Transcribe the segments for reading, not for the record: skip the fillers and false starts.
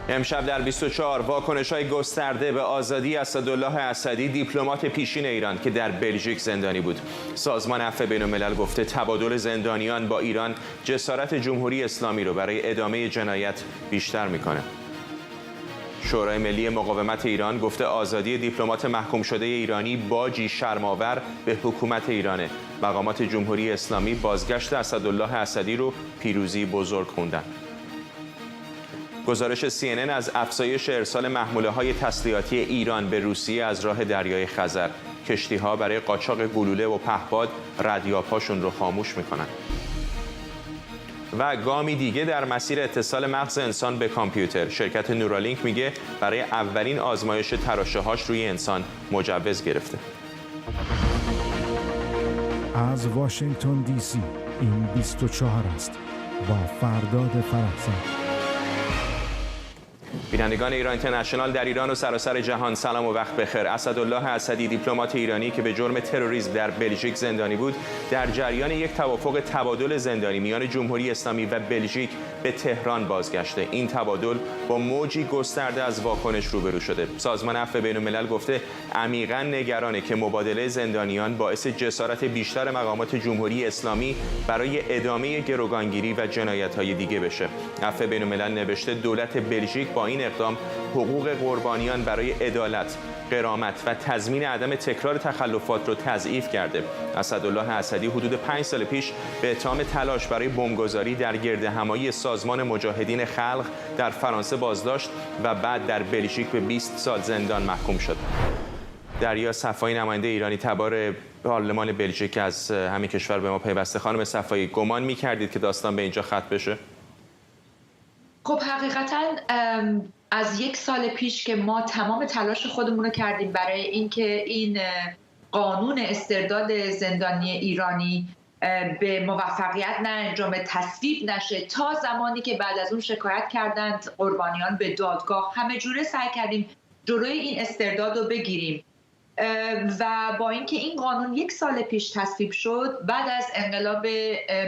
امشب در 24 واکنش‌های گسترده به آزادی اسدالله اسدی، دیپلمات پیشین ایران که در بلژیک زندانی بود. سازمان عفو بین‌الملل گفته تبادل زندانیان با ایران جسارت جمهوری اسلامی رو برای ادامه جنایت بیشتر میکنه. شورای ملی مقاومت ایران گفته آزادی دیپلمات محکوم شده ایرانی باجی شرم‌آور به حکومت ایرانه. مقامات جمهوری اسلامی بازگشت اسدالله اسدی رو پیروزی بزرگ خوندن. گزارش CNN از افزایش ارسال محموله‌های تسلیحاتی ایران به روسیه از راه دریای خزر. کشتی‌ها برای قاچاق گلوله و پهپاد ردیاب‌هاشون رو خاموش می‌کنن. و گامی دیگه در مسیر اتصال مغز انسان به کامپیوتر. شرکت نورالینک میگه برای اولین آزمایش تراشه‌هاش روی انسان مجوز گرفته. از واشنگتن دی سی این 24 است با فرداد فرحزاد. بینندگان ایران اینترنشنال در ایران و سراسر جهان سلام و وقت بخیر. اسدالله اسدی دیپلمات ایرانی که به جرم تروریسم در بلژیک زندانی بود، در جریان یک توافق تبادل زندانی میان جمهوری اسلامی و بلژیک به تهران بازگشته. این تبادل با موجی گسترده از واکنش روبرو شده. سازمان عفو بین‌الملل گفته عمیقاً نگرانه که مبادله زندانیان باعث جسارت بیشتر مقامات جمهوری اسلامی برای ادامه گروگانگیری و جنایت‌های دیگه بشه. عفو بین‌الملل نوشته دولت بلژیک با این اقدام حقوق قربانیان برای عدالت، غرامت و تضمین عدم تکرار تخلفات را تضعیف کرده. اسدالله اسدی حدود 5 سال پیش به اتهام تلاش برای بمبگذاری در گردهمایی سازمان مجاهدین خلق در فرانسه بازداشت و بعد در بلژیک به 20 سال زندان محکوم شد. دریا صفایی، نماینده ایرانی تبار پارلمان بلژیک، از همین کشور به ما پیوسته. خانم صفایی، گمان می‌کردید که داستان به اینجا ختم بشه؟ خب حقیقتا از 1 سال پیش که ما تمام تلاش خودمون رو کردیم برای اینکه این قانون استرداد زندانی ایرانی به موفقیت نانجام، تصویب نشه، تا زمانی که بعد از اون شکایت کردند قربانیان به دادگاه، همه جوره سعی کردیم جلوی این استرداد رو بگیریم و با اینکه این قانون 1 سال پیش تصویب شد، بعد از انقلاب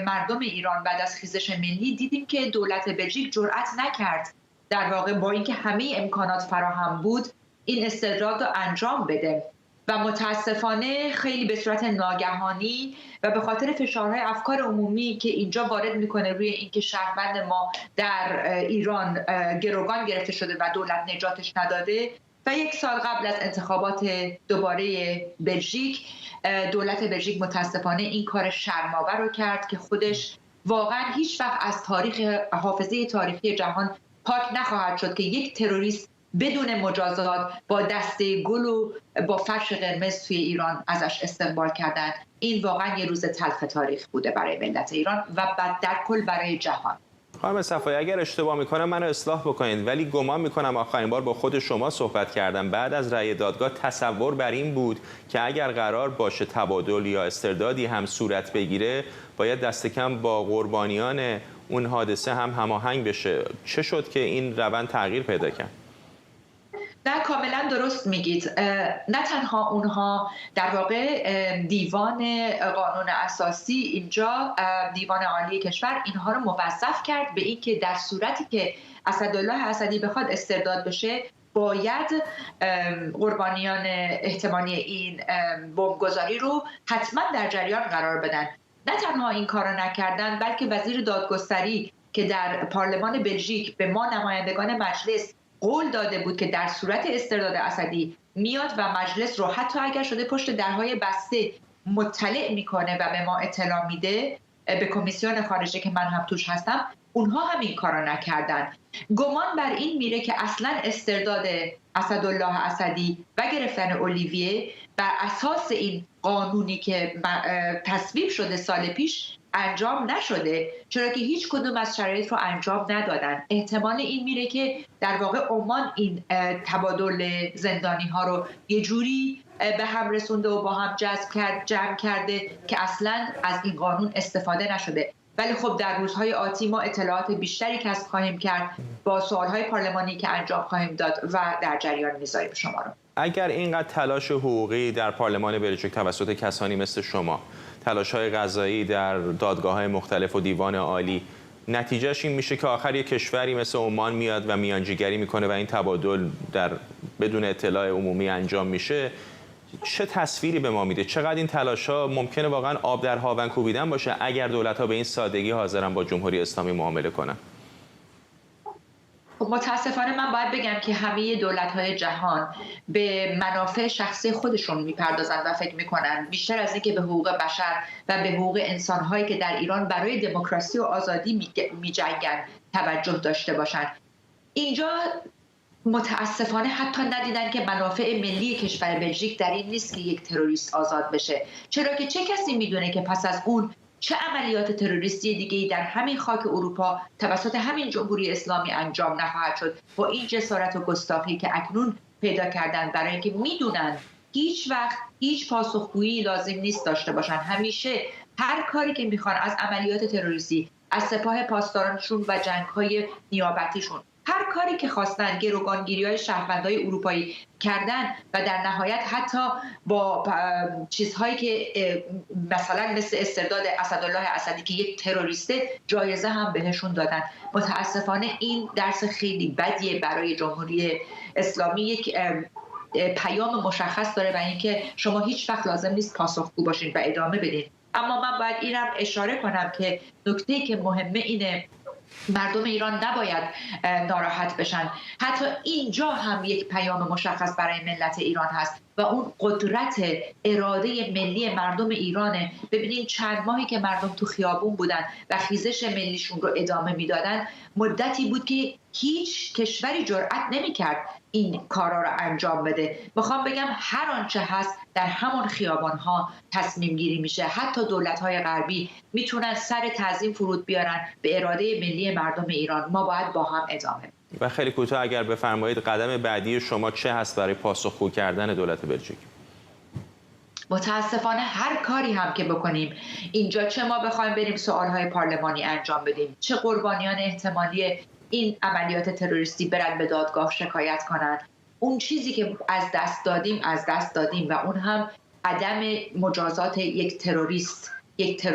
مردم ایران، بعد از خیزش ملی، دیدیم که دولت بلژیک جرأت نکرد در واقع با اینکه همه امکانات فراهم بود این استرداد رو انجام بده و متاسفانه خیلی به صورت ناگهانی و به خاطر فشارهای افکار عمومی که اینجا وارد میکنه روی اینکه شهروند ما در ایران گروگان گرفته شده و دولت نجاتش نداده و 1 سال قبل از انتخابات دوباره بلژیک، دولت بلژیک متاسفانه این کار شرم‌آور رو کرد که خودش واقعا هیچ وقت از حافظه تاریخی جهان پاک نخواهد شد که یک تروریست بدون مجازات با دسته گل و با فرش قرمز توی ایران ازش استقبال کردن. این واقعا یه روز تلخ تاریخ بوده برای ملت ایران و بعد در کل برای جهان. خانم صفایی، اگر اشتباه میکنم منو اصلاح بکنید، ولی گمان میکنم آخرین بار با خود شما صحبت کردم بعد از رأی دادگاه تصور بر این بود که اگر قرار باشه تبادل یا استردادی هم صورت بگیره باید دست کم با قربانیان اون حادثه هم هماهنگ بشه. چه شد که این روند تغییر پیدا کرد؟ نه، کاملا درست میگید. نه تنها اونها، در واقع دیوان قانون اساسی اینجا، دیوان عالی کشور اینها رو موظف کرد به این که در صورتی که اسدالله اسدی بخواد استرداد بشه باید قربانیان احتمالی این بمبگذاری رو حتما در جریان قرار بدن. نه تنها این کار رو نکردن، بلکه وزیر دادگستری که در پارلمان بلژیک به ما نمایندگان مجلس قول داده بود که در صورت استرداد اسدی میاد و مجلس رو حتی اگر شده پشت درهای بسته مطلع میکنه و به ما اطلاع میده، به کمیسیون خارجه که من هم توش هستم، اونها هم این کارو نکردن. گمان بر این میره که اصلا استرداد اسدالله اسدی و گرفتن اولیویه بر اساس این قانونی که تصویب شده سال پیش انجام نشده، چرا که هیچ کدوم از شرایط رو انجام ندادن. احتمال این میره که در واقع عمان این تبادل زندانی ها رو یه جوری به هم رسونده و با هم جمع کرده که اصلا از این قانون استفاده نشده. ولی خب در روزهای آتی ما اطلاعات بیشتری کسب خواهیم کرد با سوالهای پارلمانی که انجام خواهیم داد و در جریان میذاریم شما رو. اگر اینقدر تلاش حقوقی در پارلمان بلژیک توسط کسانی مثل شما، تلاش‌های قضایی در دادگاه‌های مختلف و دیوان عالی نتیجهش این میشه که آخر یک کشوری مثل عمان میاد و میانجیگری میکنه و این تبادل بدون اطلاع عمومی انجام میشه. چه تصویری به ما میده؟ چقدر این تلاش‌ها ممکنه واقعا آب در هاون کوبیدن باشه اگر دولت‌ها به این سادگی حاضرن با جمهوری اسلامی معامله کنن؟ متاسفانه من باید بگم که همه دولت‌های جهان به منافع شخصی خودشون میپردازن و فکر میکنن بیشتر از اینکه به حقوق بشر و به حقوق انسان‌هایی که در ایران برای دموکراسی و آزادی میجنگن توجه داشته باشن. اینجا متاسفانه حتی ندیدن که منافع ملی کشور بلژیک در این نیست که یک تروریست آزاد بشه، چرا که چه کسی میدونه که پس از اون چه عملیات تروریستی دیگه‌ای در همین خاک اروپا توسط همین جمهوری اسلامی انجام نخواهد شد با این جسارت و گستاخی که اکنون پیدا کردن، برای اینکه میدونن هیچ وقت هیچ پاسخگویی لازم نیست داشته باشن. همیشه هر کاری که میخوان از عملیات تروریستی، از سپاه پاسدارانشون و جنگ‌های نیابتیشون، هر کاری که خواستن، گروگانگیری‌های شهروندای اروپایی کردن و در نهایت حتی با چیزهایی که مثلا مثل استرداد اسدالله اسدی که یک تروریسته جایزه هم بهشون دادن. متاسفانه این درس خیلی بدیه برای جمهوری اسلامی، یک پیام مشخص داره و اینکه شما هیچ وقت لازم نیست پاسخگو باشین و ادامه بدین. اما من باید اینم اشاره کنم که نکته‌ای که مهمه اینه، مردم ایران نباید ناراحت بشن. حتی اینجا هم یک پیام مشخص برای ملت ایران هست و اون قدرت اراده ملی مردم ایرانه. ببینید چند ماهی که مردم تو خیابون بودن و خیزش ملیشون رو ادامه میدادن، مدتی بود که هیچ کشوری جرأت نمی‌کرد این کارا رو انجام بده. میخوام بگم هر آنچه هست در همون خیابان‌ها تصمیم گیری میشه. حتی دولت‌های غربی میتونن سر تعظیم فرود بیارن به اراده ملی مردم ایران. ما باید با هم ادامه بدیم. و خیلی کوتاه اگر بفرمایید قدم بعدی شما چه هست برای پاسخگو کردن دولت بلژیک؟ متاسفانه هر کاری هم که بکنیم اینجا، چه ما بخوایم بریم سوالهای پارلمانی انجام بدیم، چه قربانیان احتمالی این عملیات تروریستی برن به دادگاه شکایت کنن، اون چیزی که از دست دادیم و اون هم عدم مجازات یک تروریست، یک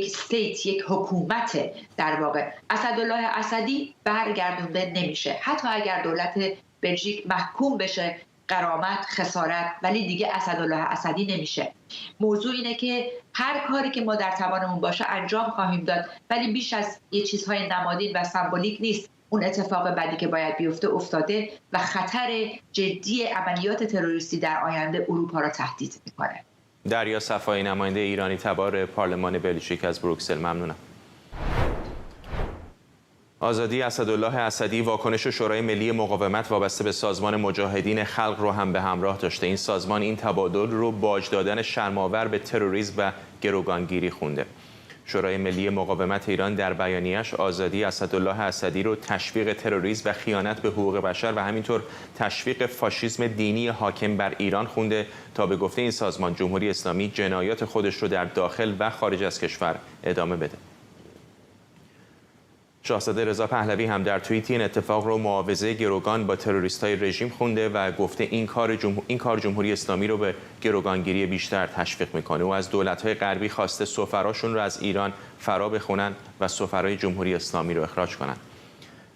استیت، یک حکومت. در واقع اسدالله اسدی برگردونده نمیشه، حتی اگر دولت بلژیک محکوم بشه غرامت، خسارت، ولی دیگه اسدالله اسدی نمیشه. موضوع اینه که هر کاری که ما در توانمون باشه انجام خواهیم داد، ولی بیش از یه چیزهای نمادین و سمبولیک نیست. اون اتفاق بعدی که باید بیفته افتاده و خطر جدی عملیات تروریستی در آینده اروپا را تهدید میکنه. دریا صفایی، نماینده ایرانی تبار پارلمان بلژیک از بروکسل، ممنونم. آزادی اسدالله اسدی واکنش شورای ملی مقاومت وابسته به سازمان مجاهدین خلق رو هم به همراه داشته. این سازمان این تبادل رو باج دادن شرم‌آور به تروریسم و گروگانگیری خونده. شورای ملی مقاومت ایران در بیانیه‌اش آزادی اسدالله اسدی رو تشویق تروریسم و خیانت به حقوق بشر و همینطور تشویق فاشیسم دینی حاکم بر ایران خونده تا به گفته این سازمان جمهوری اسلامی جنایات خودش رو در داخل و خارج از کشور ادامه بده. شاهزاده رضا پهلوی هم در توییتی این اتفاق رو معاوضه گروگان با تروریستای رژیم خونده و گفته این کار جمهوری اسلامی رو به گروگانگیری بیشتر تشویق میکنه و از دولت‌های غربی خواسته سفراشون رو از ایران فرا بخونن و سفرای جمهوری اسلامی رو اخراج کنن.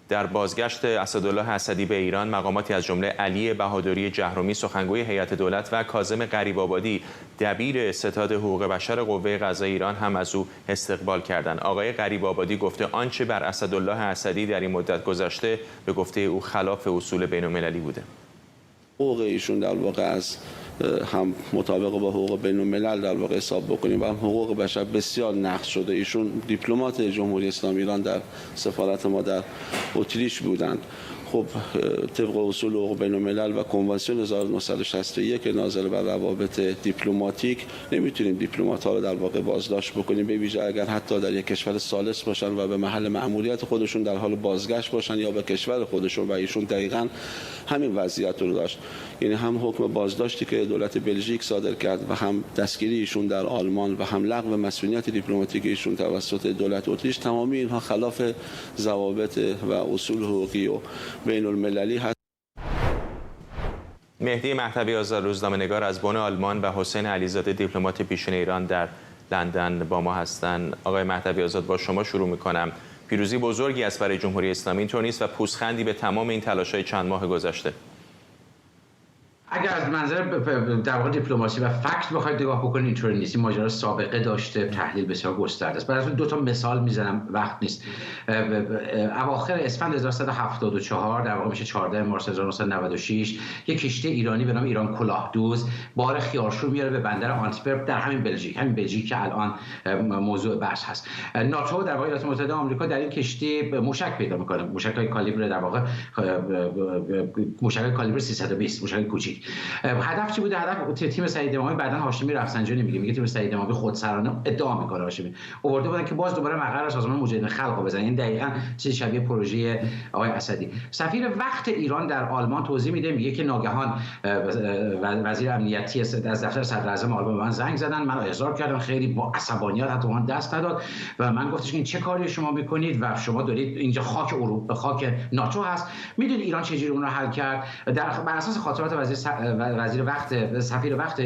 در بازگشت اسدالله اسدی به ایران، مقاماتی از جمله علی بهادری جهرمی سخنگوی هیئت دولت و کاظم غریب‌آبادی دبیر ستاد حقوق بشر قوه قضاییه ایران هم از او استقبال کردند. آقای غریب‌آبادی گفته آنچه بر اسدالله اسدی در این مدت گذشته به گفته او خلاف اصول بین‌المللی بوده. حقوق ایشون در واقع از هم مطابق با حقوق بین الملل در واقع حساب بکنیم و هم حقوق بشر بسیار نقض شده. ایشون دیپلمات جمهوری اسلامی ایران در سفارت ما در اتریش بودند. خب طبق اصول حقوق بین الملل و کنوانسیون 1961 ناظر بر روابط دیپلماتیک نمیتونیم دیپلمات ها رو در واقع بازداشت بکنیم، به ویژه اگر حتی در یک کشور ثالث باشن و به محل مأموریت خودشون در حال بازگشت باشن یا به کشور خودشون، و ایشون دقیقاً همین وضعیت رو داشت. یعنی هم حکم بازداشتی که دولت بلژیک صادر کرد و هم دستگیری ایشون در آلمان و هم لغو مسئولیت دیپلماتیک ایشون توسط دولت اتریش، تمامی اینها خلاف ضوابط و اصول حقوقی و بین المللی هست. مهدی مهدوی آزاد، روزنامه‌نگار از بن آلمان و حسین علیزاده دیپلمات پیشین ایران در لندن با ما هستن. آقای مهدوی آزاد، با شما شروع میکنم. پیروزی بزرگی است برای جمهوری اسلامی، اینطور نیست و پوزخندی به تمام این تلاش‌های چند ماه گذشته؟ اگر از منظر در واقع دیپلماسی و فکت بخواید نگاه بکنید اینطوری نیست. این ماجرا سابقه داشته، تحلیل بسیار گسترده است. براتون دو تا مثال میزنم، وقت نیست. اواخر اسفند 1174 در واقع میشه 14 مارس 1996 یک کشتی ایرانی به نام ایران کلاهدوز بار خیارشور میاره به بندر آنتورپ در همین بلژیک که الان موضوع بحث هست. ناتو در واقع ایالات متحده آمریکا در این کشتی موشک پیدا میکنه، موشک‌های کالیبر در واقع موشک کالیبر 320، موشک کوچیک. هدف چی بوده؟ هدف تیم سعید امامی، بعداً هاشمی رفسنجانی میگه تیم سعید امامی خودسرانه ادعا میکنه هاشمی آورده بودن که باز دوباره مقر سازمان مجاهدین خلق بزنن. این دقیقاً چیز شبیه پروژه آقای اسدی. سفیر وقت ایران در آلمان توضیح میده، میگه که ناگهان وزیر امنیتی از دفتر صدراعظم آلمان به من زنگ زدن، من احضار کردم، خیلی با عصبانیت حتی من دست نداد و من گفتش که این چه کاری شما میکنید و شما دارید اینجا خاک اروپا، خاک ناتو هست. میدونید ایران چه جوری اون رو حل کرد؟ بر اساس خاطرات سفیر وقت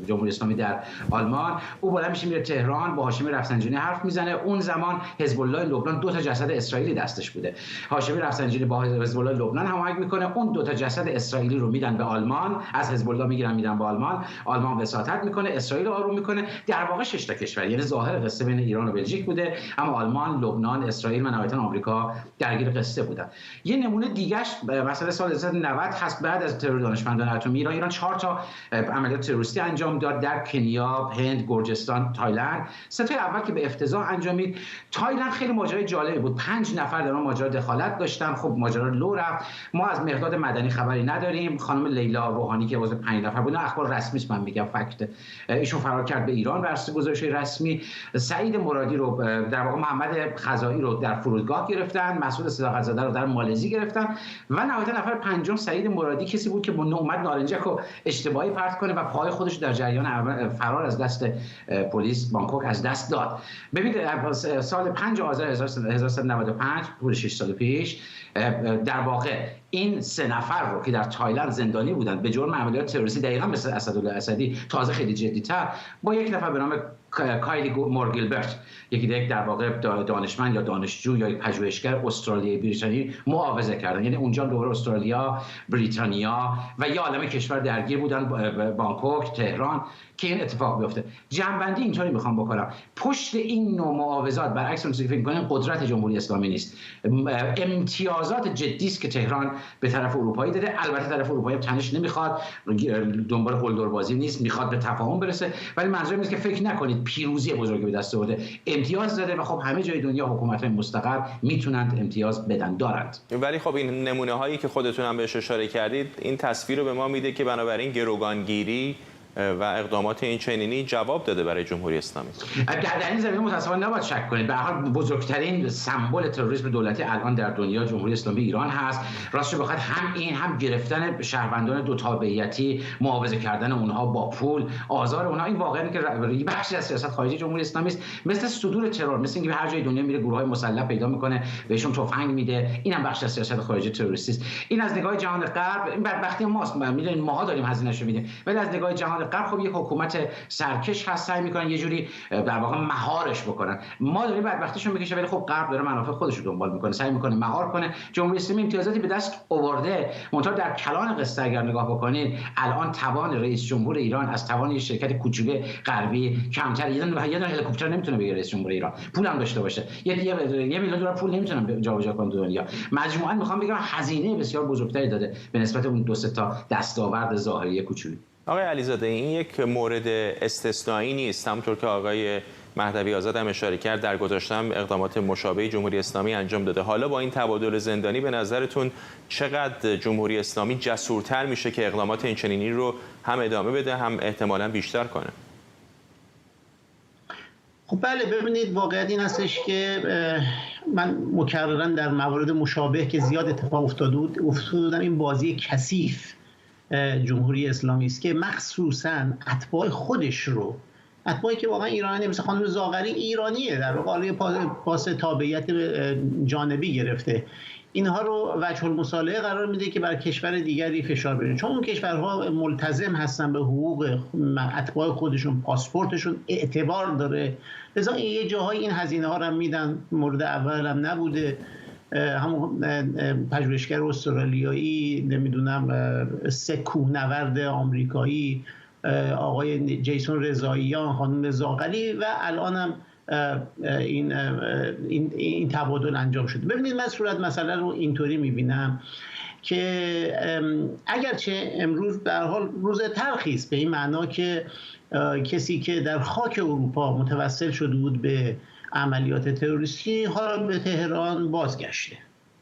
جمهوری اسلامی در آلمان، او بالا میشه میره تهران، با هاشمی رفسنجانی حرف میزنه. اون زمان حزب الله لبنان 2 تا جسد اسرائیلی دستش بوده. هاشمی رفسنجانی با حزب الله لبنان هماهنگ میکنه، اون 2 تا جسد اسرائیلی رو میدن به آلمان، از حزب الله میگیرن میدن به آلمان. آلمان وساطت میکنه، اسرائیل آروم میکنه. در واقع 6 تا کشور، یعنی ظاهر قصه بین ایران و بلژیک بوده، اما آلمان، لبنان، اسرائیل و نهایتا آمریکا درگیر قصه بودن. یه نمونه دیگهش مثلا سال 1990 هست. بعد از ترور دانشمندان اتمی ایران 4 تا عملیات تروریستی انجام داد در کنیا، هند، گرجستان، تایلند. 3 تا اول که به افتضاح انجامید. تایلند خیلی ماجرای جالبی بود. 5 نفر در اون ماجرا دخالت داشتن. خب ماجرا لو رفت. ما از مقداد مدنی خبری نداریم. خانم لیلا روحانی که عضو 5 نفر بود، اخبار رسمی است، من میگم فکت، ایشون فرار کرد به ایران بر اساس گزارش رسمی. سعید مرادی رو در واقع محمد خزائی رو در فرودگاه گرفتن، مسعود صداقت زاده رو در مالزی گرفتن و نهایتا نفر پنجم سعید مرادی کسی بود که اومد نارنجک رو اشتباهی پرت کنه و پای خودش در جریان فرار از دست پلیس بانکوک از دست داد. ببینید سال 5 آذر 1395 حدود 6 سال پیش در واقع این 3 نفر رو که در تایلند زندانی بودند به جرم عملیات تروریستی، دقیقاً مثل اسدالله اسدی، تازه خیلی جدی‌تر، با یک نفر به نام کایلی مورگیلبرت، یک در واقع دانشمند یا دانشجو یا یک پژوهشگر استرالیایی بریتانیایی معاوضه کردن. یعنی اونجا دوباره استرالیا، بریتانیا و یه عالمه کشور درگیر بودن، بانکوک، تهران، که این اتفاق بیفته. جنبندی اینطوری میخوام بکنم، پشت این نوع معاوضات برعکس اون چیزی که فکر می‌کنین قدرت جمهوری اسلامی نیست، امتیازات جدی است که تهران به طرف اروپایی داده. البته طرف اروپایی تنش نمیخواد، دنبال قلدربازی نیست، میخواد به تفاهم برسه، ولی منظورم اینه که فکر نکنید پیروزی بزرگی به دست آورده. امتیاز داده و خب همه جای دنیا حکومت‌های مستقر میتونند امتیاز بدن، دارند. ولی خب این نمونه هایی که خودتون هم بهش اشاره کردید این تصویر رو به ما میده که بنابراین گروگانگیری و اقدامات این چنینی جواب داده برای جمهوری اسلامی. در این زمینه متأسفانه نباید شک کنید. به هر حال بزرگترین سمبل تروریسم دولتی الان در دنیا جمهوری اسلامی ایران هست. راستش بخواد هم این هم گرفتن شهروندان دو تابعیتی، معاوضه کردن اونها با پول، آزار اونها، این واقعا که بخشی از سیاست خارجی جمهوری اسلامی است. مثل صدور ترور، مثل اینکه هر جای دنیا میره گروه‌های مسلح پیدا میکنه، بهشون تفنگ میده، اینم بخشی از سیاست خارجی تروریستی است. این از نگاه جهان غرب، این بدبختی ماست، میدونید ماها داریم هزینه‌شو میدیم، ولی از نگاه جهان غرب خب یک حکومت سرکش هست، سعی میکنن یه جوری در واقع مهارش بکنن. ما داریم بدبختیشون میکشه، ولی خب غرب داره منافع خودش رو دنبال میکنه، سعی میکنه مهار کنه. جمهوری اسلامی امتیازاتی به دست آورده، منتها در کلان قصه اگر نگاه بکنید الان توان رئیس جمهور ایران از توان یه شرکت کوچولو غربی کمتر. یه دونه هلیکوپتر نمیتونه بگیره رئیس جمهور ایران، پولم داشته باشه. یه میلیون دلار پول نمیتونن جابجا کنن دنیا. مجموعاً میخوام بگم هزینه بسیار بزرگتری داده به نسبت اون 2 تا دستاورد ظاهری کوچولو. آقای علیزاده، این یک مورد استثنایی نیست. همونطور که آقای مهدوی آزاد هم اشاره کرد، در گذشته هم اقدامات مشابه جمهوری اسلامی انجام داده. حالا با این تبادل زندانی به نظرتون چقدر جمهوری اسلامی جسورتر میشه که اقدامات این چنینی رو هم ادامه بده هم احتمالاً بیشتر کنه؟ خب بله، ببینید واقعیت این هستش که من مکرراً در موارد مشابه که زیاد اتفاق افتادم این بازی کثیف جمهوری اسلامی است که مخصوصاً اتباع خودش رو، اتباعی که واقعا ایرانی، مثل خانم زاغری ایرانیه، در واقع پاس تابعیت جانبی گرفته، اینها رو وجه المصالحه قرار میده که بر کشور دیگری فشار بیارن، چون اون کشورها ملتزم هستن به حقوق اتباع خودشون، پاسپورتشون اعتبار داره، لذا یه جاهای این هزینه ها رو میدن. مورد اول هم نبوده، همون پژوهشگر استرالیایی، نمیدونم 3 کوهنورد آمریکایی، آقای جیسون رضاییان، خانم زاغری و الان هم این تبادل انجام شده. ببینید من صورت مسئله رو اینطوری میبینم که اگرچه امروز به هر حال روز تلخی است، به این معنا که کسی که در خاک اروپا متوسل شده بود به عملیات تروریستی حالا به تهران بازگشته،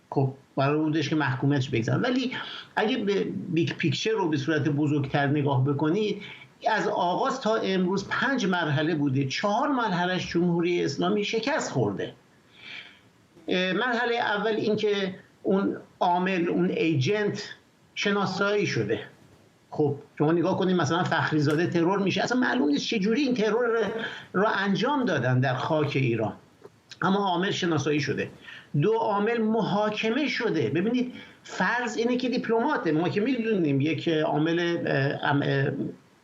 خب قرار بودش که محکومیتش بگذره. ولی اگه به بیگ پیکچر رو به صورت بزرگتر نگاه بکنید، از آغاز تا امروز 5 مرحله بوده، 4 مرحلهش جمهوری اسلامی شکست خورده. مرحله اول این که اون عامل، اون ایجنت شناسایی شده. خب شما نگاه کنید مثلا فخریزاده ترور میشه، اصلا معلوم نیست چجوری این ترور را انجام دادن در خاک ایران، اما عامل شناسایی شده. 2 عامل محاکمه شده. ببینید فرض اینه که دیپلماته، ما که میدونیم یک عامل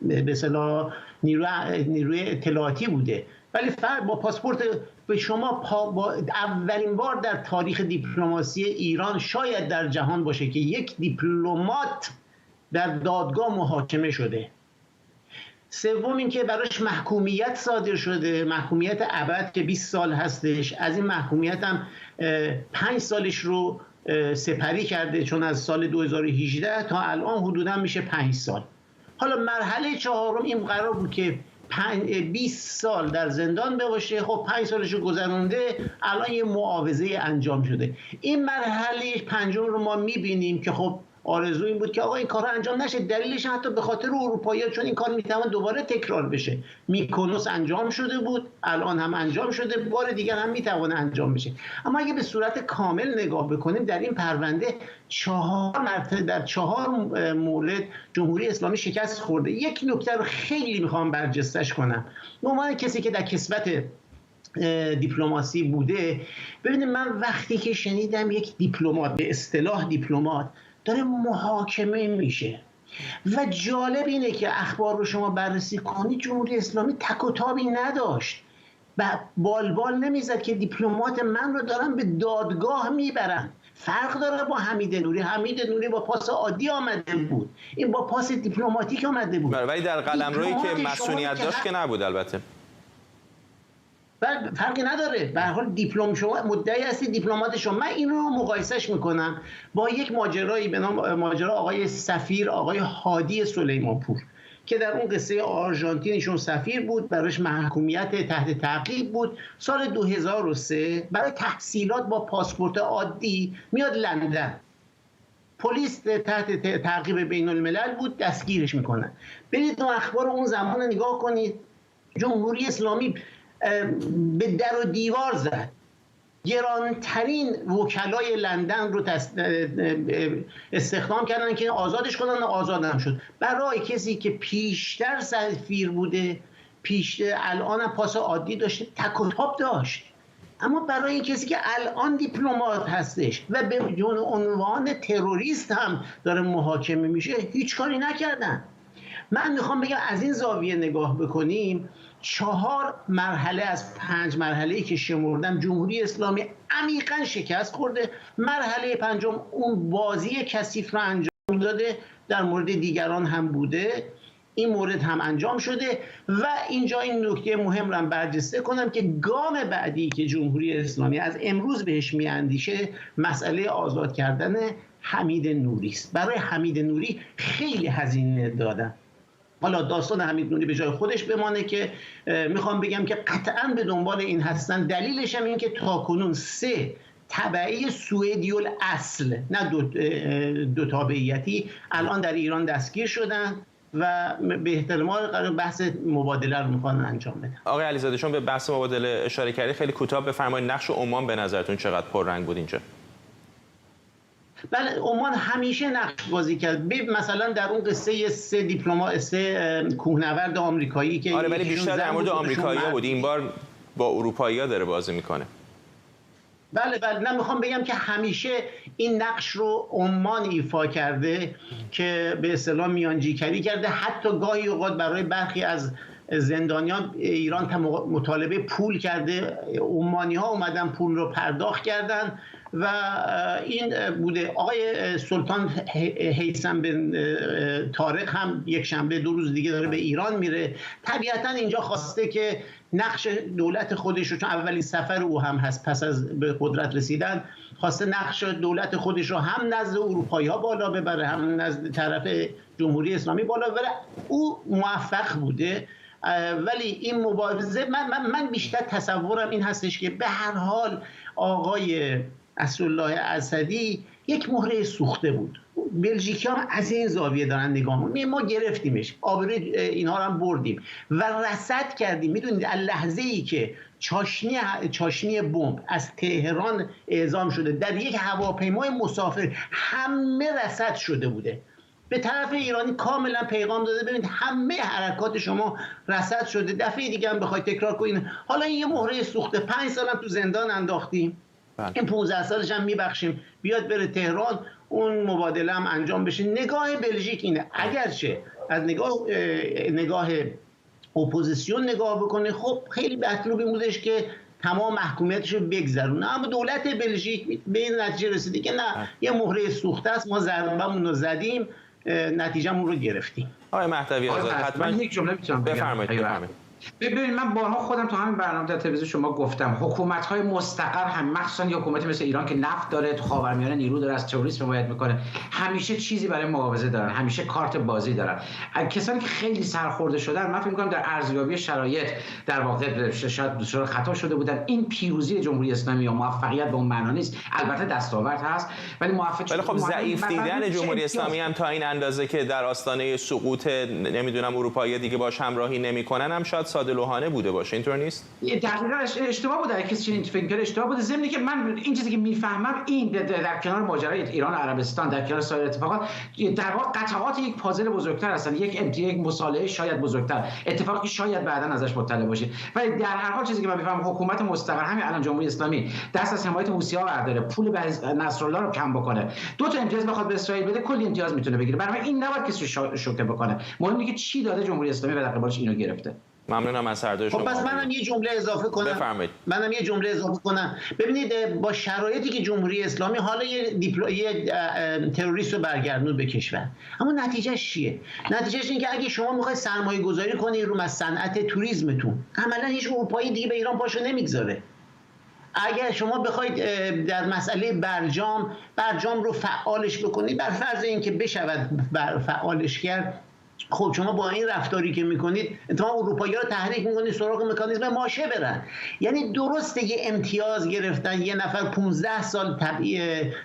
به اصطلاح نیروی اطلاعاتی بوده، ولی فرد با پاسپورت به شما با اولین بار در تاریخ دیپلماسی ایران شاید در جهان باشه که یک دیپلمات در دادگاه محاکمه شده. سوم این که براش محکومیت صادر شده، محکومیت ابد که 20 سال هستش. از این محکومیت هم 5 سالش رو سپری کرده، چون از سال 2018 تا الان حدودا میشه 5 سال. حالا مرحله 4 این قرار بود که 20 سال در زندان باشه، خب 5 سالش رو گذرونده، الان یه معاوضه انجام شده. این مرحله 5 رو ما میبینیم که خب آرزو این بود که آقا این کارا انجام نشه. دلیلش حتی به خاطر اروپایی‌ها، چون این کار میتونه دوباره تکرار بشه. میکونوس انجام شده بود، الان هم انجام شده، بار دیگر هم میتونه انجام بشه. اما اگه به صورت کامل نگاه بکنیم، در این پرونده 4 مرتبه در 4 مورد جمهوری اسلامی شکست خورده. یک نکته رو خیلی میخوام برجستش کنم. به عنوان کسی که در کسوت دیپلماسی بوده، ببینید من وقتی که شنیدم یک دیپلمات، به اصطلاح دیپلمات، داره محاکمه میشه و جالب اینه که اخبار رو شما بررسی کنید، جمهوری اسلامی تک و تابی نداشت و بالبال نمیزد که دیپلمات من رو دارن به دادگاه میبرن. فرق داره با حمید نوری. حمید نوری با پاس عادی آمده بود، این با پاس دیپلماتیک آمده بود. ولی در قلمرویی که مسئولیت داشت که نبود. البته فرقی نداره، به هر حال دیپلم شما مدعی هستی دیپلمات شما. من این رو مقایسش میکنم با یک ماجرایی به نام ماجرا آقای سفیر، آقای هادی سلیمانپور، که در اون قصه آرژانتین ایشون سفیر بود، براش محکومیت تحت تعقیب بود. سال 2003 برای تحصیلات با پاسپورت عادی میاد لندن، پلیس تحت تعقیب بین الملل بود، دستگیرش میکنن. برید اخبار اون زمان نگاه کنید. جمهوری اسلامی به در و دیوار زد، گرانترین وکلای لندن رو استخدام کردن که آزادش کنن و آزادم شد. برای کسی که پیشتر سفیر بوده، الان هم پاس عادی داشته، تک و تاب داشت. اما برای کسی که الان دیپلمات هستش و به عنوان تروریست هم داره محاکمه میشه، هیچ کاری نکردن. من میخوام بگم از این زاویه نگاه بکنیم، 4 مرحله از 5 مرحله‌ای که شمردم جمهوری اسلامی عمیقاً شکست خورده. مرحله 5 اون بازی کثیف رو انجام داده، در مورد دیگران هم بوده، این مورد هم انجام شده. و اینجا این نکته مهم رو برجسته کنم که گام بعدی که جمهوری اسلامی از امروز بهش میاندیشه مسئله آزاد کردن حمید نوری است. برای حمید نوری خیلی هزینه دادن. حالا داستان حمید نوری به جای خودش بمانه که میخوام بگم که قطعاً به دنبال این هستن. دلیلش هم این که تاکنون 3 تبعی سوئدی الاصل، نه دو تابعیتی، الان در ایران دستگیر شدن و به احتمال قرار بحث مبادله رو میخوان انجام بدن. آقای علیزاده، چون به بحث مبادله اشاره کردید، خیلی کوتاه بفرمایید نقش عمان به نظرتون چقدر پررنگ بود اینجا؟ بله، عمان همیشه نقش بازی کرد. مثلا در اون قصه 3 کوهنورد آمریکایی که ولی بیشتر در مورد آمریکایی‌ها بود، این بار با اروپایی‌ها داره بازی میکنه. بله نه میخوام بگم که همیشه این نقش رو عمان ایفا کرده که به اصطلاح میانجیگری کرده. حتی گاهی اوقات برای برخی از زندانیان ایران مطالبه پول کرده، عمانی ها اومدن پول رو پرداخت کردن و این بوده. آقای سلطان هیثم بن طارق هم یک شنبه 2 روز دیگه داره به ایران میره. طبیعتا اینجا خواسته که نقش دولت خودش رو، چون اولین سفر او هم هست پس از به قدرت رسیدن، خواسته نقش دولت خودش رو هم نزد اروپایی ها بالا ببره هم نزد طرف جمهوری اسلامی بالا ببره. او موفق بوده، ولی این مبارزه من بیشتر تصورم این هستش که به هر حال آقای اسدالله اسدی یک مهره سوخته بود. بلژیکی هم از این زاویه دارن نگاه می‌کنن. ما گرفتیمش، آبروی اینها رو هم بردیم و رصد کردیم. میدونید از لحظه‌ای که چاشنی بمب از تهران اعزام شده در یک هواپیمای مسافر همه رصد شده بوده. به طرف ایرانی کاملا پیغام داده ببینید همه حرکات شما رصد شده، دفعه دیگه هم بخواید تکرار کنید. حالا این یه مهره سوخته، 5 سالم تو زندان انداختیم، این 15 سالش هم میبخشیم، بیاد بره تهران، اون مبادله هم انجام بشه. نگاه بلژیک اینه، اگرچه از نگاه اپوزیسیون نگاه بکنه خب خیلی مطلوبی بودش که تمام محکومیتش رو بگذرونه، اما دولت بلژیک به این نتیجه رسیده که نه، یه مهره سوخته است، ما ضربمون رو زدیم، نتیجه‌مون رو گرفتیم. آقای مهدوی آزاد حتما یک جمله میتونم بفرمایید. ببینید من بارها خودم تو همین برنامه در تلویزیون شما گفتم حکومت‌های مستقر هم مخصوصا حکومتی مثل ایران که نفت داره، تو خاورمیانه نیرو داره، از تروریسم حمایت میکنه، همیشه چیزی برای مبارزه دارن، همیشه کارت بازی دارن. کسانی که خیلی سرخورده شدن، من فکر می‌کنم در ارزیابی شرایط در واقع شاید دچار خطا شده بودن. این پیروزی جمهوری اسلامی یا موفقیت به اون معنا نیست، البته دستاورد هست ولی موفق. ولی خب ضعیف دیدن جمهوری اسلامی هم تا این اندازه که در آستانه سقوط نمیدونم اروپایی دیگه باش همراهی نمی‌کنن هم شاید ساده لوحانه بوده باشه، اینطور نیست؟ دقیقاً اشتباه بوده، اگه کسی چنین فکر کنه اشتباه بوده. ضمن که من این چیزی که میفهمم این در کنار ماجرای ایران و عربستان، در کنار سایر اتفاقات، در واقع قطعات یک پازل بزرگتر هستن، یک مصالحه شاید بزرگتر، اتفاقی که شاید بعداً ازش مطلع باشید. ولی در هر حال چیزی که من میفهمم حکومت مستقر همین الان جمهوری اسلامی دست از حمایت حوثی‌ها برداره، پول به نصرالله رو کم بکنه، 2 تا امتیاز بخواد به اسرائیل بده، کلی امتیاز میتونه بگیره. برای این نباید کسی شوکه بکنه، مهم اینه که چی داده جمهوری اسلامی و در قبالش اینو گرفته. ممنونم از هر دو شما. خب پس منم یه جمله اضافه کنم. بفرمایید. منم یه جمله اضافه کنم. ببینید با شرایطی که جمهوری اسلامی حالا یه تروریست رو برگردوند به کشور، اما نتیجهش چیه؟ نتیجهش اینه که اگه شما میخواید سرمایه گذاری کنید رو صنعت توریسمتون، عملا هیچ اروپایی دیگه به ایران پاشو نمیگذاره. اگر شما بخواید در مسئله برجام رو فعالش بکنید، بر فرض اینکه بشود فعالش کرد، خب شما با این رفتاری که میکنید اتفاقا اروپایی‌ها رو تحریک میکنید سراغ مکانیزم ماشه برن. یعنی درسته یه امتیاز گرفتن، یه نفر 15 سال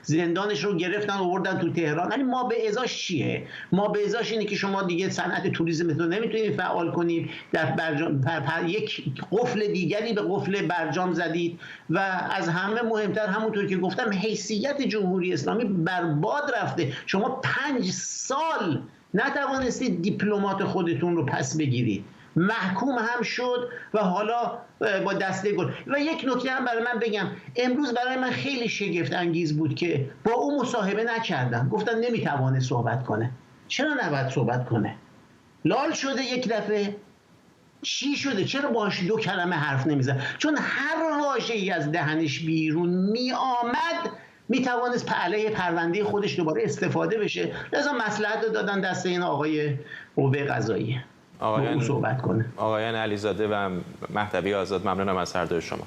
زندانش رو گرفتن آوردن تو تهران، ولی ما به ازاش چیه؟ ما به ازاش اینه که شما دیگه صنعت توریسمتون رو نمیتونید فعال کنید، در برجام یک قفل دیگری به قفل برجام زدید و از همه مهمتر همونطور که گفتم حیثیت جمهوری اسلامی برباد رفته. شما 5 سال نتوانستید دیپلمات خودتون رو پس بگیرید، محکوم هم شد و حالا با دسته گل. و یک نکته هم برای من بگم، امروز برای من خیلی شگفت انگیز بود که با او مصاحبه نکردن، گفتن نمیتوانه صحبت کنه. چرا نباید صحبت کنه؟ لال شده یک دفعه؟ چی شده؟ چرا باهاش 2 کلمه حرف نمیزد؟ چون هر واژه‌ای از دهنش بیرون میآمد میتوانست علیه پرونده خودش دوباره استفاده بشه. لذا مصلحت رو دادن دست این آقای قوه قضاییه با او صحبت کنه. آقایان علیزاده و مهدوی آزاد، ممنونم از هر دوی شما.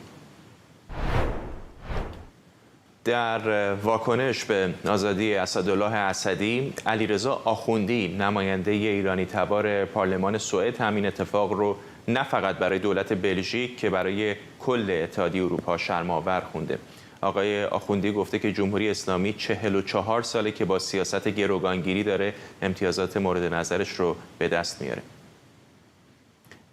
در واکنش به آزادی اسدالله اسدی، علیرضا آخوندی نماینده ایرانی تبار پارلمان سوئد همین اتفاق رو نه فقط برای دولت بلژیک که برای کل اتحادیه اروپا شرم‌آور خونده. آقای آخوندی گفته که جمهوری اسلامی 44 ساله که با سیاست گروگانگیری داره امتیازات مورد نظرش رو به دست میاره.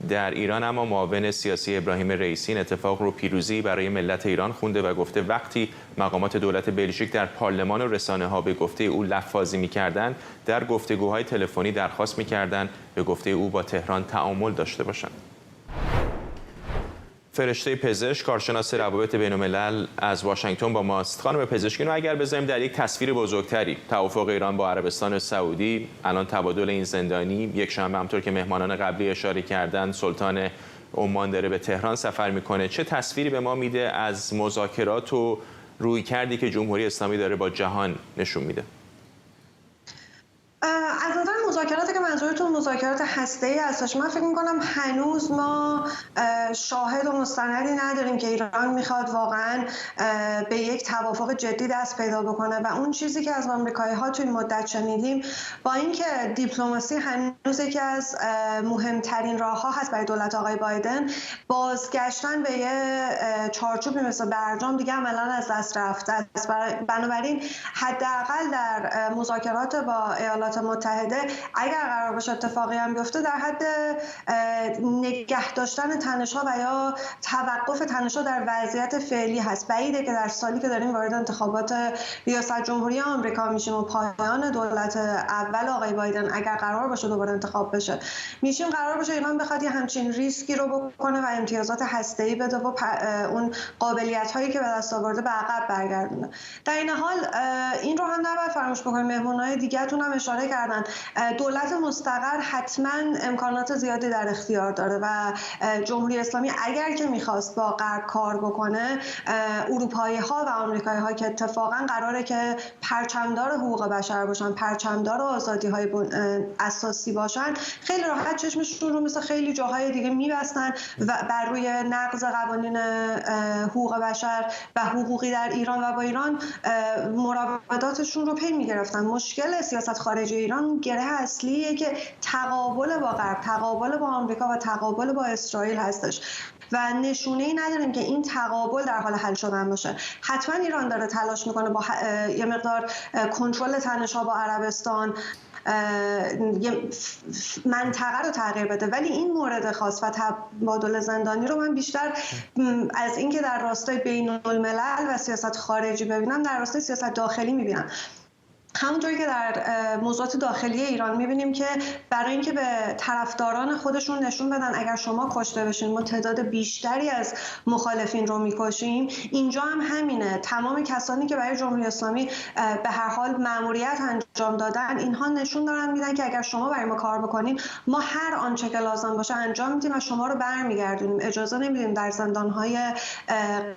در ایران اما معاون سیاسی ابراهیم رئیسی این اتفاق رو پیروزی برای ملت ایران خونده و گفته وقتی مقامات دولت بلژیک در پارلمان و رسانه‌ها به گفته او لفاظی می‌کردند، در گفتگوهای تلفنی درخواست می‌کردند به گفته او با تهران تعامل داشته باشند. فرشته پزشک، کارشناس روابط بین‌الملل از واشنگتن با ماست. خانم پزشکی، رو اگر بذاریم در یک تصویر بزرگتری، توافق ایران با عربستان سعودی، الان تبادل این زندانی، یک شنبه همطور که مهمانان قبلی اشاره کردن سلطان عمان داره به تهران سفر میکنه، چه تصویری به ما میده از مذاکرات و رویکردی که جمهوری اسلامی داره با جهان نشون میده؟ از نظر مذاکرات که منظورتون مذاکرات هسته‌ای هستش، من فکر می‌کنم هنوز ما شاهد و مستندی نداریم که ایران میخواد واقعا به یک توافق جدی دست پیدا بکنه و اون چیزی که از آمریکایی‌ها توی مدت شنیدیم، با اینکه دیپلماسی هنوز یکی از مهمترین راه‌ها هست برای دولت آقای بایدن، بازگشتن به یه چارچوبی مثل برجام دیگه عملاً از دست رفته است. بنابراین حداقل در مذاکرات با ایالات متحده اگر قرار باشه اتفاقی هم بیفته، در حد نگه داشتن تنش‌ها و یا توقف تنش‌ها در وضعیت فعلی هست. بعیده که در سالی که داریم وارد انتخابات ریاست جمهوری آمریکا میشیم و پایان دولت اول آقای بایدن اگر قرار باشه دوباره انتخاب بشه میشیم، قرار باشه ایران بخواد یه همچین ریسکی رو بکنه و امتیازات هسته‌ای بده و اون قابلیت‌هایی که به دست آورده به عقب برگردونه. در این حال این رو هم نباید فراموش بکنیم، مهمونای دیگه‌تون هم اشاره کردن، دولت مستقر حتما امکانات زیادی در اختیار داره و جمهوری اسلامی اگر که میخواست با غرب کار بکنه، اروپایی‌ها و آمریکایی‌ها که اتفاقا قراره که پرچمدار حقوق بشر باشن، پرچمدار آزادی‌های اساسی باشن، خیلی راحت چشمشون رو مثل خیلی جاهای دیگه میبستن و بر روی نقض قوانین حقوق بشر و حقوقی در ایران و با ایران مراوداتشون رو پی میگرفتن. مشکل سیاست خارجی ایران گره اصلیه که تقابل با غرب، تقابل با آمریکا و تقابل با اسرائیل هستش و نشونه‌ای نداریم که این تقابل در حال حل شدن باشه. حتما ایران داره تلاش میکنه با یه مقدار کنترل تنش‌ها با عربستان منطقه رو تغییر بده، ولی این مورد خاص و تبادل زندانی رو من بیشتر از اینکه در راستای بین‌الملل و سیاست خارجی ببینم، در راستای سیاست داخلی میبینم. همونطوری که در موضوعات داخلی ایران می‌بینیم که برای اینکه به طرفداران خودشون نشون بدن اگر شما کشته بشین ما تعداد بیشتری از مخالفین رو می‌کشیم، اینجا هم همینه. تمام کسانی که برای جمهوری اسلامی به هر حال مأموریت انجام دادن، اینها نشون دارن میدن که اگر شما برای ما کار بکنین، ما هر آنچه که لازم باشه انجام میدیم و شما رو برمیگردونیم. اجازه نمیدیم در زندان‌های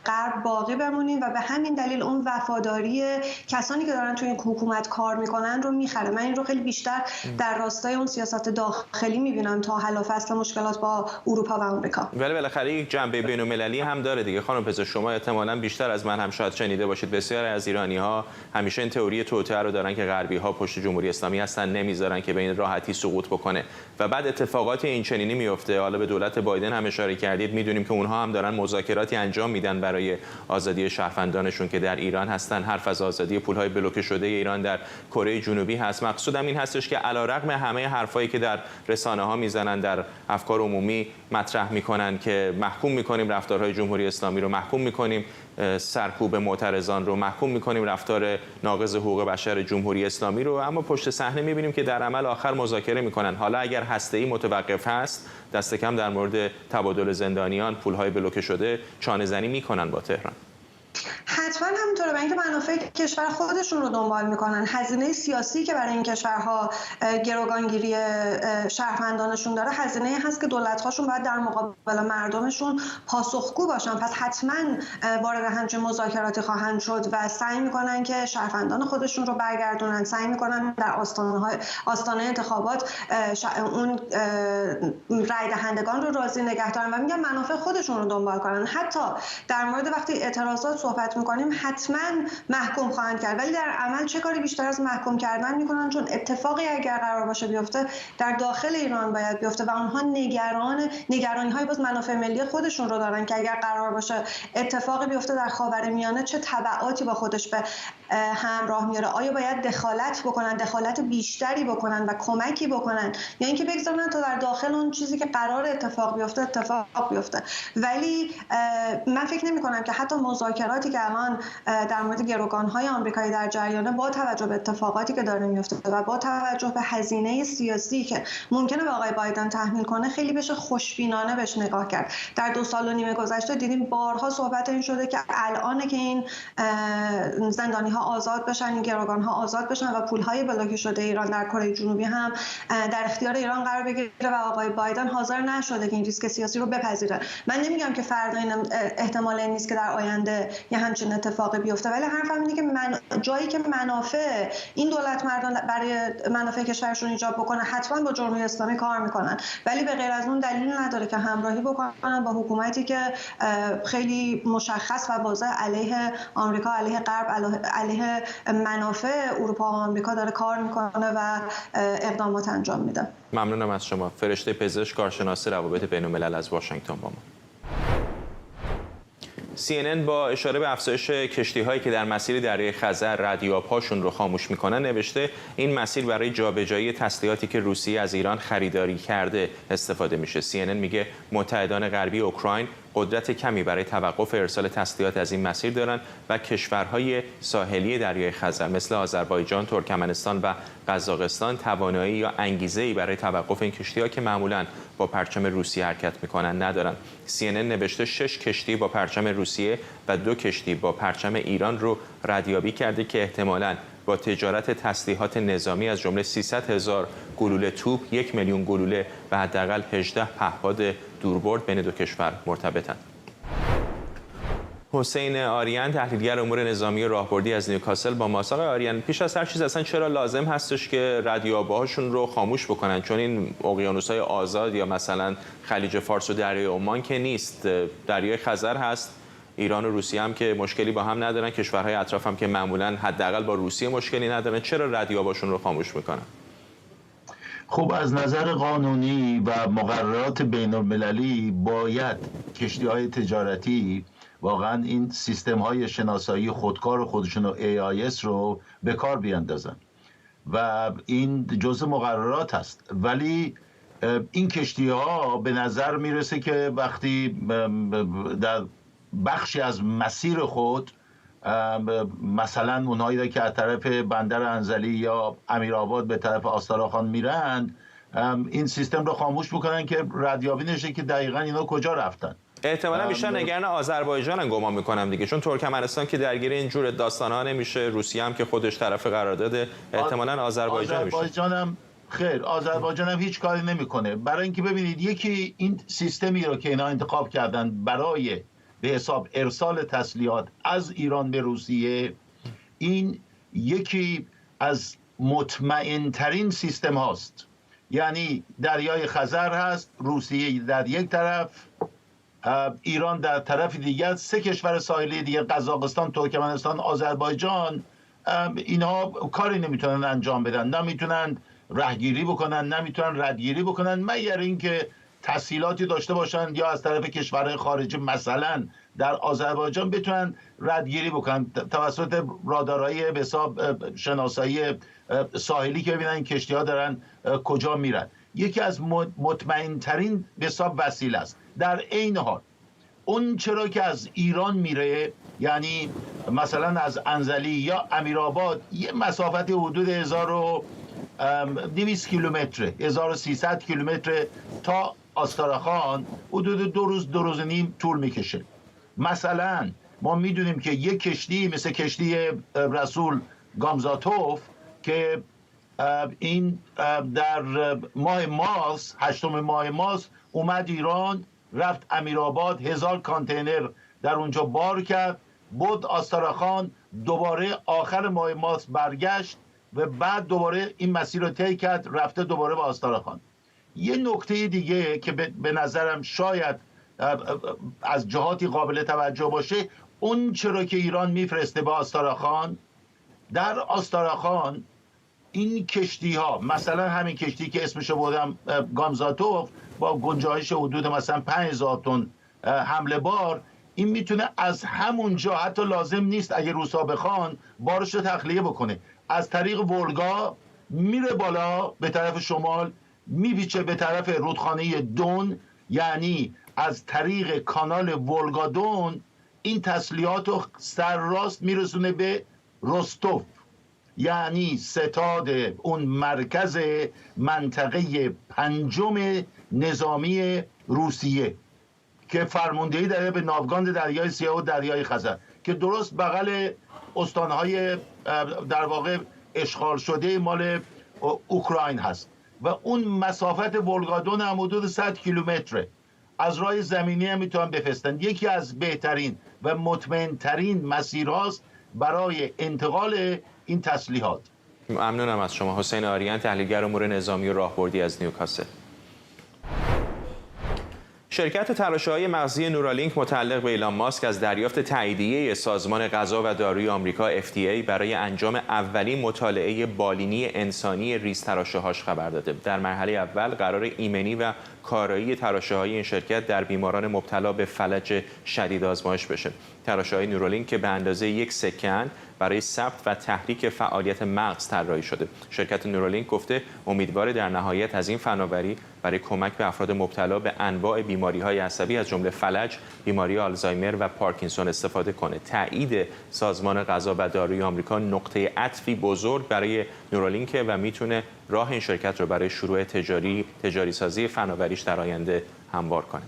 غرب باقی بمونیم و به همین دلیل اون وفاداری کسانی که دارن توی این حکومت کار میکنن رو میخره. من این رو خیلی بیشتر در راستای اون سیاست داخلی میبینم تا حل و فصل مشکلات با اروپا و آمریکا. ولی بالاخره یک جنبه بین‌المللی هم داره دیگه. خانم پزشک، شما احتمالاً بیشتر از من هم شاید شنیده باشید بسیاری از ایرانی‌ها همیشه این تئوری توطئه رو دارن که غربی‌ها پشت جمهوری اسلامی هستن، نمیذارن که به این راحتی سقوط بکنه و بعد اتفاقات این چنینی میفته. حالا به دولت بایدن هم اشاره کردید، میدونیم که اونها هم دارن مذاکراتی انجام میدن برای آزادی شهروندانشون که در ایران هستن. حرف از آزادی پول‌های بلوکه شده ایران در کره جنوبی هست. مقصودم این هستش که علیرغم همه حرفایی که در رسانه‌ها میزنن، در افکار عمومی مطرح میکنن که محکوم میکنیم رفتارهای جمهوری اسلامی رو، محکوم میکنیم سرکوب معترضان رو، محکوم میکنیم رفتار ناقض حقوق بشر جمهوری اسلامی رو، اما پشت صحنه میبینیم که در عمل آخر مذاکره میکنن. حالا اگر هسته‌ای متوقف هست، دست کم در مورد تبادل زندانیان، پول‌های بلوکه شده چانه‌زنی میکنن با تهران. حتما همونطوره، برای اینکه منافع کشور خودشون رو دنبال میکنن. هزینه سیاسی که برای این کشورها گروگانگیری شهروندانشون داره، هزینه هست که دولت‌هاشون باید در مقابل مردمشون پاسخگو باشن. پس حتما وارد همچین مذاکراتی خواهند شد و سعی میکنن که شهروندان خودشون رو برگردونن، سعی میکنن در آستانه انتخابات اون رای دهندگان رو راضی نگه دارن و میگن منافع خودشون رو دنبال کنن. حتی در مورد وقتی اعتراضات صحبت میکنیم حتما محکوم خواهند کرد، ولی در عمل چه کاری بیشتر از محکوم کردن میکنن؟ چون اتفاقی اگر قرار باشه بیفته در داخل ایران باید بیفته و اونها نگرانی های باز منافع ملی خودشون رو دارن که اگر قرار باشه اتفاقی بیفته در خاورمیانه چه تبعاتی با خودش به همراه میاره. آیا باید دخالت بکنن، دخالت بیشتری بکنن و کمکی بکنن، یا اینکه بگذارن تا در داخل اون چیزی که قرار اتفاق بیفته اتفاق بیفته؟ ولی من فکر نمی کنم که حتی مذاکرات مذاکراتی که الان در مورد گروگان‌های آمریکایی در جریانه، با توجه به اتفاقاتی که داره میفته و با توجه به هزینه سیاسی که ممکنه به آقای بایدن تحمیل کنه، خیلی بشه خوشبینانه بهش نگاه کرد. در 2 سال و نیم گذشته دیدیم بارها صحبت این شده که الان که این زندانی‌ها آزاد بشن، این گروگان‌ها آزاد بشن و پول‌های بلاک شده ایران در کره جنوبی هم در اختیار ایران قرار بگیره و آقای بایدن حاضر نشده که این ریسک سیاسی رو بپذیره. من نمیگم که فردا این احتمال این نیست که در آینده یه همچین اتفاقی بیفته، ولی حرفم اینه که جایی که منافع این دولت مردان برای منافع کشورشون ایجاب بکنه، حتما با جمهوری اسلامی کار میکنن، ولی به غیر از اون دلیل نداره که همراهی بکنن با حکومتی که خیلی مشخص و واضح علیه آمریکا، علیه غرب، علیه منافع اروپا و آمریکا داره کار میکنه و اقدامات انجام میده. ممنونم از شما. فرشته پزشک، کارشناس روابط بین‌الملل از واشنگتن با ما. CNN با اشاره به افزایش کشتی‌هایی که در مسیر دریای خزر رادیوآپ‌هاشون رو خاموش می‌کنن نوشته این مسیر برای جابجایی تسلیحاتی که روسیه از ایران خریداری کرده استفاده میشه. CNN میگه متحدان غربی اوکراین قدرت کمی برای توقف ارسال تسلیحات از این مسیر دارند و کشورهای ساحلی دریای خزر مثل آذربایجان، ترکمنستان و قزاقستان توانایی یا انگیزه‌ای برای توقف این کشتی‌ها که معمولاً با پرچم روسیه حرکت می‌کنند ندارند. CNN نوشته 6 کشتی با پرچم روسیه و 2 کشتی با پرچم ایران رو ردیابی کرده که احتمالاً با تجارت تسلیحات نظامی از جمله 300,000 گلوله توپ، 1 میلیون گلوله و حداقل 18 پهپاد دوربرد بین 2 کشور مرتبطند. حسین آریان، تحلیلگر امور نظامی و راهبردی از نیوکاسل با ماست. آقای آریان، پیش از هر چیز اصلا چرا لازم هستش که رادیوآپ‌هاشون رو خاموش بکنن؟ چون این اقیانوس‌های آزاد یا مثلا خلیج فارس و دریای عمان که نیست، دریای خزر هست. ایران و روسیه هم که مشکلی با هم ندارن، کشورهای اطراف هم که معمولا حداقل با روسیه مشکلی ندارن، چرا رادیوآپ‌هاشون رو خاموش میکنن؟ خب از نظر قانونی و مقررات بین‌المللی باید کشتی‌های تجارتی واقعا این سیستم‌های شناسایی خودکار خودشون و AIS رو به کار بیاندازن و این جزء مقررات هست. ولی این کشتی‌ها به نظر میرسه که وقتی در بخشی از مسیر خود، مثلا اونهایی که از طرف بندر انزلی یا امیرآباد به طرف آستاراخان میرن، این سیستم رو خاموش میکنن که ردیابی نشه که دقیقاً اینا کجا رفتن. احتمالاً بیشتر نگران آذربایجان گمان میکنم دیگه، چون ترکمنستان که درگیر این جور داستان‌ها نمیشه، روسیه هم که خودش طرف قرارداد، احتمالاً آذربایجان میشه. آذربایجان هم هیچ کاری نمیکنه، برای اینکه ببینید یکی این سیستمی رو که اینا انتخاب کردن برای به حساب ارسال تسلیحات از ایران به روسیه، این یکی از مطمئن ترین سیستم هاست. یعنی دریای خزر هست، روسیه در یک طرف، ایران در طرف دیگر، 3 کشور ساحلی دیگر، قزاقستان، ترکمنستان، آذربایجان، اینها کاری نمیتونن انجام بدن، نمیتونن راهگیری بکنن، نمیتونن ردگیری بکنن، مگر اینکه تسهیلاتی داشته باشن یا از طرف کشورهای خارجی مثلا در آذربایجان بتونن ردگیری بکنن توسط رادارهای به حساب شناسایی ساحلی که ببینن این کشتی‌ها دارن کجا میرن. یکی از مطمئن ترین به حساب وسیله است. در عین حال اون چرا که از ایران میره، یعنی مثلا از انزلی یا امیرآباد، یه مسافت حدود 1200 کیلومتر، 1300 کیلومتر تا آستاراخان، حدود 2 روز 2 روز و نیم طول میکشه. مثلا ما میدونیم که یک کشتی مثل کشتی رسول گامزاتوف که این در ماه مارس، 8 ماه مارس اومد ایران، رفت امیرآباد، 1000 کانتینر در اونجا بار کرد، بود آستاراخان، دوباره آخر ماه مارس برگشت و بعد دوباره این مسیر رو طی کرد، رفته دوباره به آستاراخان. یه نکته دیگه که به نظرم شاید از جهاتی قابل توجه باشه، اون چرا که ایران میفرسته به آستاراخان، در آستاراخان این کشتی ها، مثلا همین کشتی که اسمشو بردم گامزاتوف، با گنجایش حدود مثلا 5000 تن حمله بار، این میتونه از همونجا، حتی لازم نیست اگه روسا بخوان، بارش رو تخلیه بکنه، از طریق ولگا میره بالا به طرف شمال، میپیچه به طرف رودخانه دون، یعنی از طریق کانال ولگا دون این تسلیحات رو سرراست میرسونه به رستوف، یعنی ستاد اون مرکز منطقه 5 نظامی روسیه که فرماندهی داره به ناوگاند دریای سیاه و دریای خزر که درست بغل استانهای در واقع اشغال شده مال اوکراین هست و اون مسافت ولگادون هم حدود 100 کیلومتره. از راه زمینی هم میتونن بفرستن. یکی از بهترین و مطمئن‌ترین مسیرهاست برای انتقال این تسلیحات. ممنونم از شما. حسین آریان، تحلیلگر امور نظامی و راهبردی از نیوکاسل. شرکت تراشه‌های مغزی نورالینک متعلق به ایلان ماسک از دریافت تاییدیه سازمان غذا و داروی آمریکا FDA برای انجام اولین مطالعه بالینی انسانی ریز تراشه‌هاش خبر داده. در مرحله اول قرار ایمنی و کارایی تراشه‌های این شرکت در بیماران مبتلا به فلج شدید آزمایش بشه. تراشه‌های نورالینک که به اندازه یک سکند برای ثبت و تحریک فعالیت مغز طراحی شده. شرکت نورالینک گفته امیدواره در نهایت از این فناوری برای کمک به افراد مبتلا به انواع بیماری‌های عصبی از جمله فلج، بیماری آلزایمر و پارکینسون استفاده کنه. تایید سازمان غذا و داروی آمریکا نقطه عطفی بزرگ برای نورالینک و میتونه راه این شرکت رو برای شروع تجاری سازی فناوریش در آینده هموار کنه.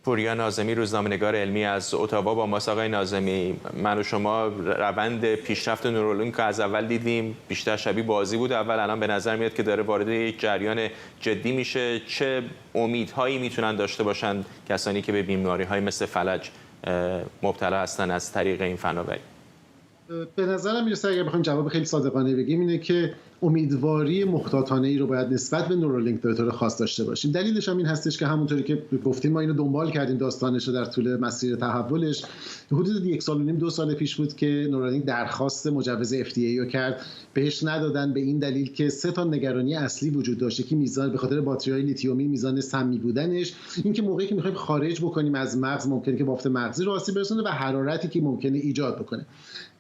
پوریا ناظمی، روزنامه‌نگار علمی از اتاوا با ماست. آقای ناظمی، من و شما روند پیشرفت نورالینک از اول دیدیم، بیشتر شبیه بازی بود اول، الان به نظر میاد که داره وارد یک جریان جدی میشه. چه امیدهایی میتونن داشته باشن کسانی که به بیماری‌های مثل فلج مبتلا هستن از طریق این فناوری؟ به نظرم میرسه اگر بخوایم جواب خیلی صادقانه بگیم اینه که امیدواری محتاطانه‌ای رو باید نسبت به نورالینک به طور خاص داشته باشیم. دلیلش هم این هستش که همونطوری که گفتیم ما اینو دنبال کردیم داستانش رو در طول مسیر تحولش. حدود 1.5 سال 2 سال پیش بود که نورالینک درخواست مجوز FDA رو کرد، بهش ندادن به این دلیل که 3 نگرانی اصلی وجود داشت. که میزان به خاطر باتری‌های لیتیومی میزان سمی بودنش، اینکه موقعی که می‌خوایم خارج بکنیم از مغز ممکنه که بافت مغزی رو آسیب برسونه و حرارتی که ممکنه ایجاد بکنه.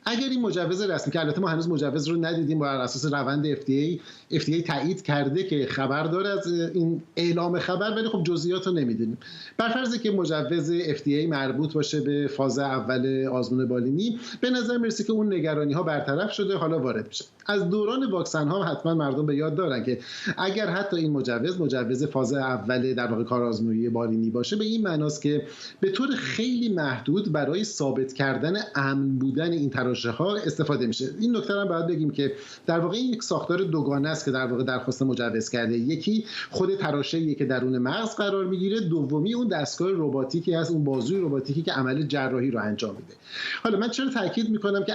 اگر این مجوز رسمی که البته ما هنوز مجوز رو ندیدیم، بر اساس روند FDA تایید کرده که خبر داره از این اعلام خبر، ولی خب جزئیات رو نمیدونیم. بر فرض که مجوز FDA مربوط باشه به فاز اول آزمون بالینی، به نظر میرسه که اون نگرانی ها برطرف شده، حالا وارد بشه. از دوران واکسن ها حتما مردم به یاد دارن که اگر حتی این مجوز فاز اول در واقع کارآزمایی بالینی باشه، به این معناست که به طور خیلی محدود برای ثابت کردن امن بودن این تراشه‌ها استفاده میشه. این نکته هم باید بگیم که در واقع این یک ساختار دوگانه است که در واقع درخواست مجوز کرده. یکی خود تراشه‌ای که درون مغز قرار میگیره، دومی اون دستگاه رباتیکی هست، اون بازوی رباتیکی که عمل جراحی رو انجام میده. حالا من چرا تاکید میکنم که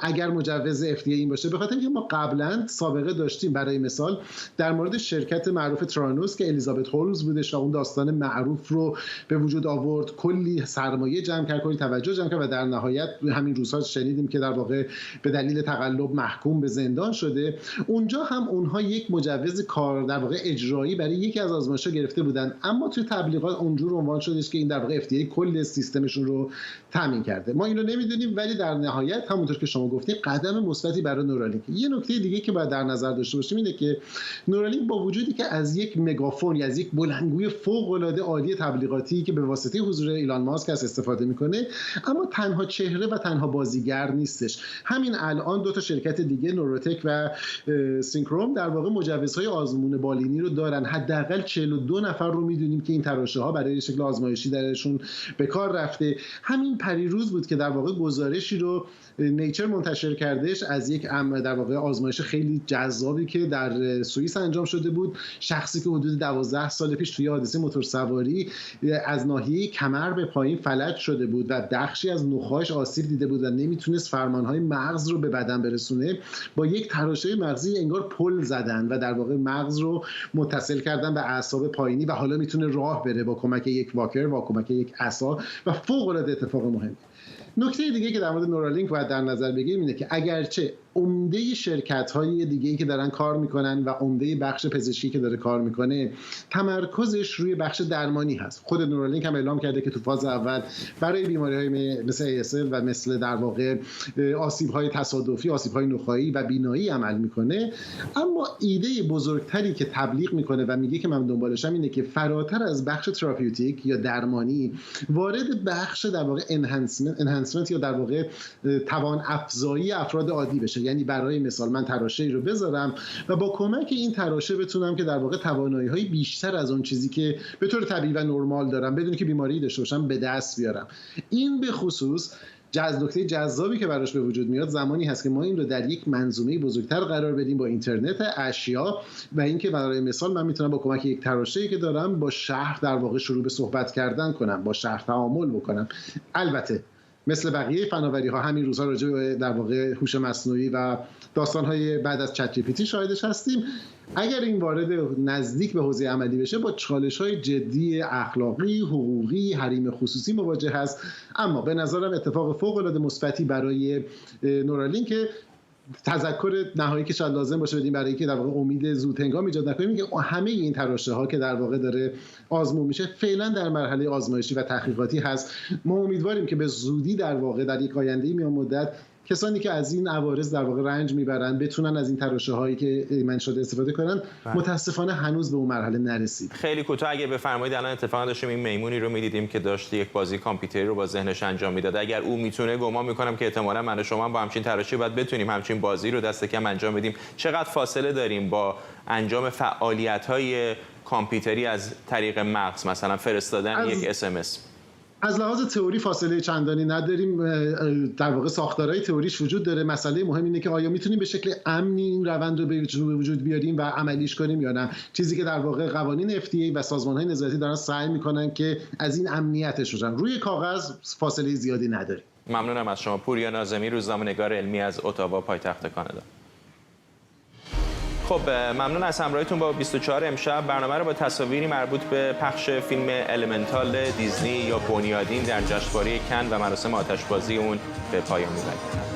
اگر مجوز FDA این باشه؟ به خاطر اینکه ما قبلا سابقه داشتیم. برای مثال در مورد شرکت معروف ترانوس که الیزابت هولمز بودش و اون داستان معروف رو به وجود آورد، کلی سرمایه جمع کرد، کلی توجه جمع کرد و در نهایت همین روزها شنیدیم که در واقع به دلیل تقلب محکوم به زندان شده. اونجا هم اونها یک مجوز کار در واقع اجرایی برای یکی از آزمایش‌ها گرفته بودن، اما توی تبلیغات اونجور عنوان شدش که این در واقع FDA کل سیستمشون رو تامین کرده. ما اینو نمیدونیم، ولی در نهایت همونطور که شما گفتید قدم مثبتی برای نورالینک. یه نکته دیگه که باید در نظر داشته باشیم اینه که نورالینک با وجودی که از یک مگافون یا از یک بلندگوی فوق‌العاده عالی تبلیغاتی که به واسطه حضور ایلان ماسک استفاده میکنه، اما تنها چهره و تنها بازیگر نیستش. همین الان 2 شرکت دیگه، نوروتک و سینکروم، در واقع مجوزهای آزمون بالینی رو دارن. حداقل 42 نفر رو میدونیم که این تراشه‌ها برای شکل آزمایشی درشون به کار رفته. همین پریروز بود که در واقع گزارشی رو نیچر منتشر کردش از یک در واقع آزمایش خیلی جذابی که در سوئیس انجام شده بود. شخصی که حدود 12 سال پیش توی حادثه موتورسواری از ناحیه کمر به پایین فلج شده بود و بخشی از نخاعش آسیب دیده بود و نمیتونست فرمانهای مغز رو به بدن برسونه، با یک تراشه مغزی انگار پل زدن و در واقع مغز رو متصل کردن به اعصاب پایینی و حالا میتونه راه بره با کمک یک واکر، با کمک یک عصا و فوق العاده اتفاق مهمی. نکته دیگه که در مورد نورالینک باید در نظر بگیریم اینه که اگرچه عمده شرکت‌های دیگه‌ای که دارن کار میکنن و عمده بخش پزشکی که داره کار میکنه تمرکزش روی بخش درمانی هست. خود نورالینک هم اعلام کرده که تو فاز اول برای بیماری‌های مثل ASL و مثل در واقع آسیب‌های تصادفی، آسیب‌های نخاعی و بینایی عمل میکنه. اما ایده بزرگتری که تبلیغ میکنه و میگه که من دنبالشم اینه که فراتر از بخش تراپیوتیک یا درمانی وارد بخش در واقع انهانسمنت یا در واقع توان افزایی افراد عادی بشه. یعنی برای مثال من تراشه‌ای رو بذارم و با کمک این تراشه بتونم که در واقع توانایی‌های بیشتر از اون چیزی که به طور طبیعی و نرمال دارم بدون که بیماری داشته باشم به دست بیارم. این به خصوص نکته جذابی که براش به وجود میاد زمانی هست که ما این رو در یک منظومه بزرگتر قرار بدیم با اینترنت اشیا و اینکه برای مثال من میتونم با کمک یک تراشه‌ای که دارم با شهر در واقع شروع به صحبت کردن کنم، با شهر تعامل بکنم. البته مثل بقیه فناوری‌ها همین روزها راجع به در واقع هوش مصنوعی و داستان‌های بعد از چت جی پی تی شاهدش هستیم. اگر این وارد نزدیک به حوزه عملی بشه با چالش‌های جدی اخلاقی، حقوقی، حریم خصوصی مواجه هست. اما به نظرم اتفاق فوق‌العاده مثبتی برای نورالینک تذکر نهایی که شاید لازم باشه بدیم برای اینکه در واقع امید زود هنگام ایجاد نکنیم که همه این تراشه‌ها که در واقع داره آزمون میشه فعلا در مرحله آزمایشی و تحقیقاتی هست. ما امیدواریم که به زودی در واقع در یک آینده میان مدت کسانی که از این عوارض در واقع رنج میبرن بتونن از این تراشه‌هایی که ایمن شده استفاده کنن. متاسفانه هنوز به اون مرحله نرسید. خیلی کوتاه اگه بفرمایید، الان اتفاقا داشتیم این میمونی رو میدیدیم که داشت یک بازی کامپیوتری رو با ذهنش انجام میداد. اگر او میتونه، گمان میکنم که احتمالاً من و شما با همچین تراشی باید بتونیم همچین بازی رو دست کم انجام بدیم. چقدر فاصله داریم با انجام فعالیت‌های کامپیوتری از طریق مغز، مثلا فرستادن یک SMS؟ از لحاظ تئوری فاصله چندانی نداریم. در واقع ساختارهای تئوریش وجود داره. مسئله مهم اینه که آیا میتونیم به شکل امنی این روند رو به وجود بیاریم و عملیش کنیم یا نه. چیزی که در واقع قوانین FDA و سازمان‌های نظارتی دارن سعی میکنن که از این امنیتش باشن. روی کاغذ فاصله زیادی نداریم. ممنونم از شما. پوریا ناظمی، روزنامه‌نگار علمی از اتاوا، پایتخت کانادا. خب ممنون از همراهیتون با 24 امشب. برنامه رو با تصاویری مربوط به پخش فیلم المنتال دیزنی یا بنیادین در جشنواره کن و مراسم آتشبازی اون به پایان می‌بریم.